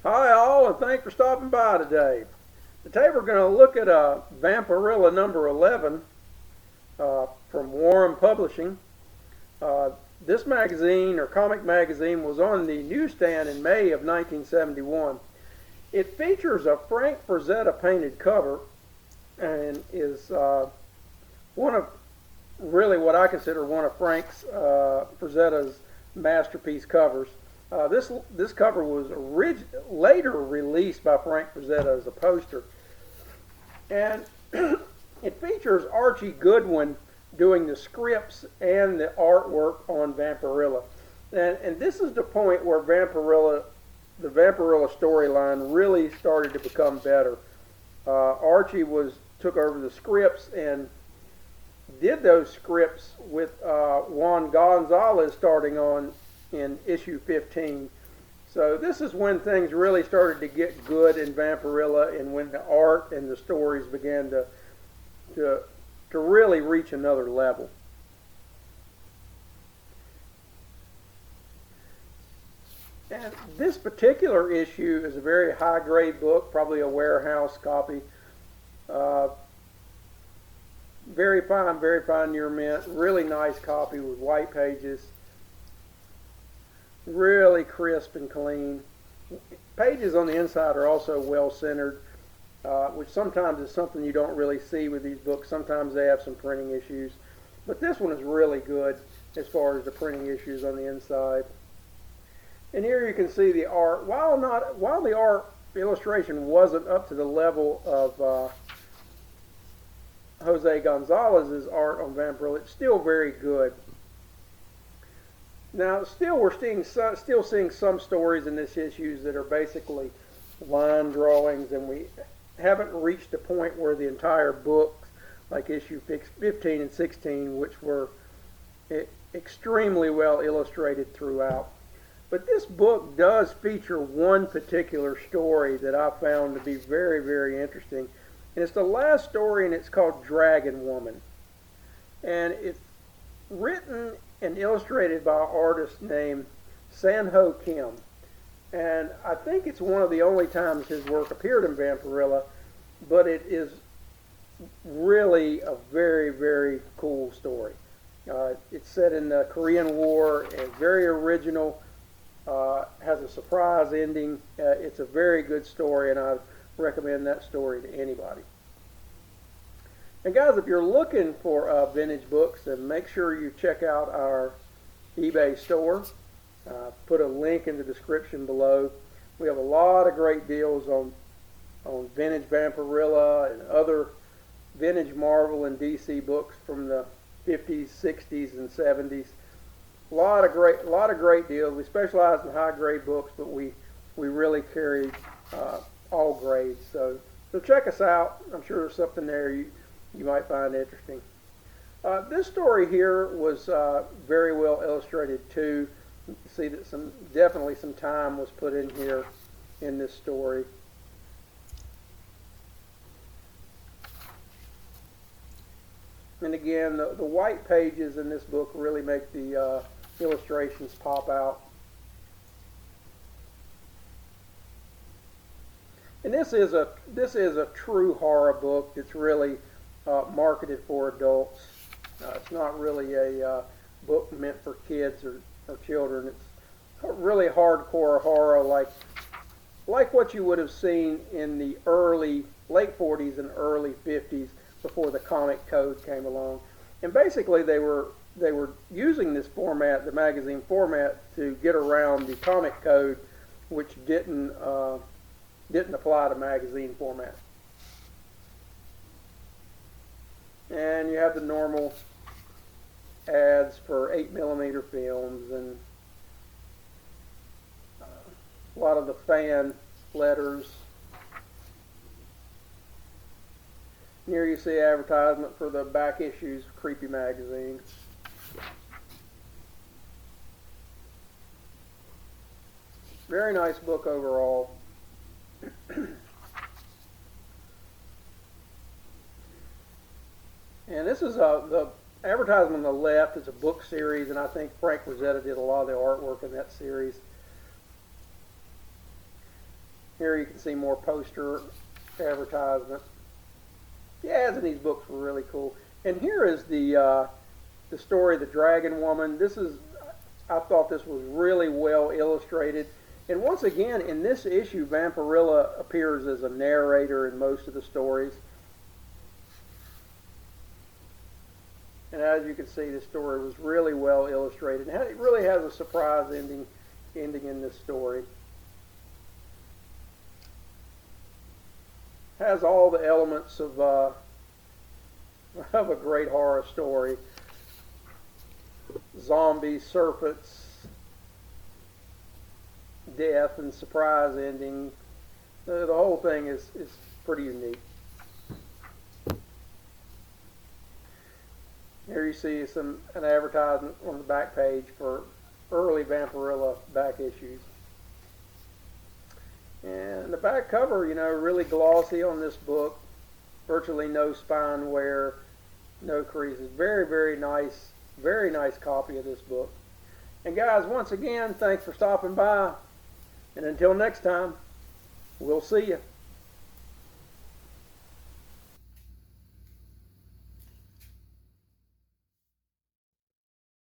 Hi all, and thanks for stopping by today. Today we're going to look at Vampirella number 11 from Warren Publishing. This magazine, or comic magazine, was on the newsstand in May of 1971. It features a Frank Frazetta painted cover and is one of, really what I consider one of Frank's Frazetta's masterpiece covers. This cover was later released by Frank Frazetta as a poster, and it features Archie Goodwin doing the scripts and the artwork on Vampirella. And this is the point where the Vampirella storyline really started to become better. Archie took over the scripts and did those scripts with Juan Gonzalez starting on in issue 15. So this is when things really started to get good in Vampirella, and when the art and the stories began to really reach another level. And this particular issue is a very high-grade book, probably a warehouse copy. Very fine near mint. Really nice copy with white pages. Really crisp and clean. Pages on the inside are also well centered, which sometimes is something you don't really see with these books. Sometimes they have some printing issues, but this one is really good as far as the printing issues on the inside. And here you can see the art. While the art illustration wasn't up to the level of Jose Gonzalez's art on Vampirella, it's still very good. Now, we're still seeing some stories in this issues that are basically line drawings, and we haven't reached the point where the entire book, like issue 15 and 16, which were extremely well illustrated throughout. But this book does feature one particular story that I found to be very, very interesting. And it's the last story, and it's called Dragon Woman. And it's written and illustrated by an artist named Sanho Kim. And I think it's one of the only times his work appeared in Vampirella, but it is really a very, very cool story. It's set in the Korean War, and very original, has a surprise ending. It's a very good story, and I recommend that story to anybody. And guys, if you're looking for vintage books, then make sure you check out our eBay store. Put a link in the description below. We have a lot of great deals on vintage Vampirella and other vintage Marvel and DC books from the 50s, 60s, and 70s. A lot of great deals. We specialize in high grade books, but we really carry all grades. So check us out. I'm sure there's something there you might find interesting. This story here was very well illustrated too. You can see that definitely some time was put in here in this story. And again, the white pages in this book really make the illustrations pop out. And this is a true horror book that's really marketed for adults. It's not really a book meant for kids or children. It's really hardcore horror, like what you would have seen in the late 40s and early 50s before the comic code came along. And basically they were using this format, the magazine format, to get around the comic code, which didn't apply to magazine format. And you have the normal ads for 8mm films and a lot of the fan letters. And here you see advertisement for the back issues of Creepy magazine. Very nice book overall. And this is the advertisement on the left is a book series, and I think Frank Frazetta did a lot of the artwork in that series. Here you can see more poster advertisement. The ads in these books were really cool. And here is the story, The Dragon Woman. I thought this was really well illustrated. And once again, in this issue, Vampirella appears as a narrator in most of the stories. And as you can see, this story was really well illustrated. It really has a surprise ending in this story. Has all the elements of a great horror story. Zombies, serpents, death, and surprise ending. The whole thing is pretty unique. Here you see an advertisement on the back page for early Vampirella back issues. And the back cover, really glossy on this book. Virtually no spine wear, no creases. Very, very nice copy of this book. And guys, once again, thanks for stopping by. And until next time, we'll see you.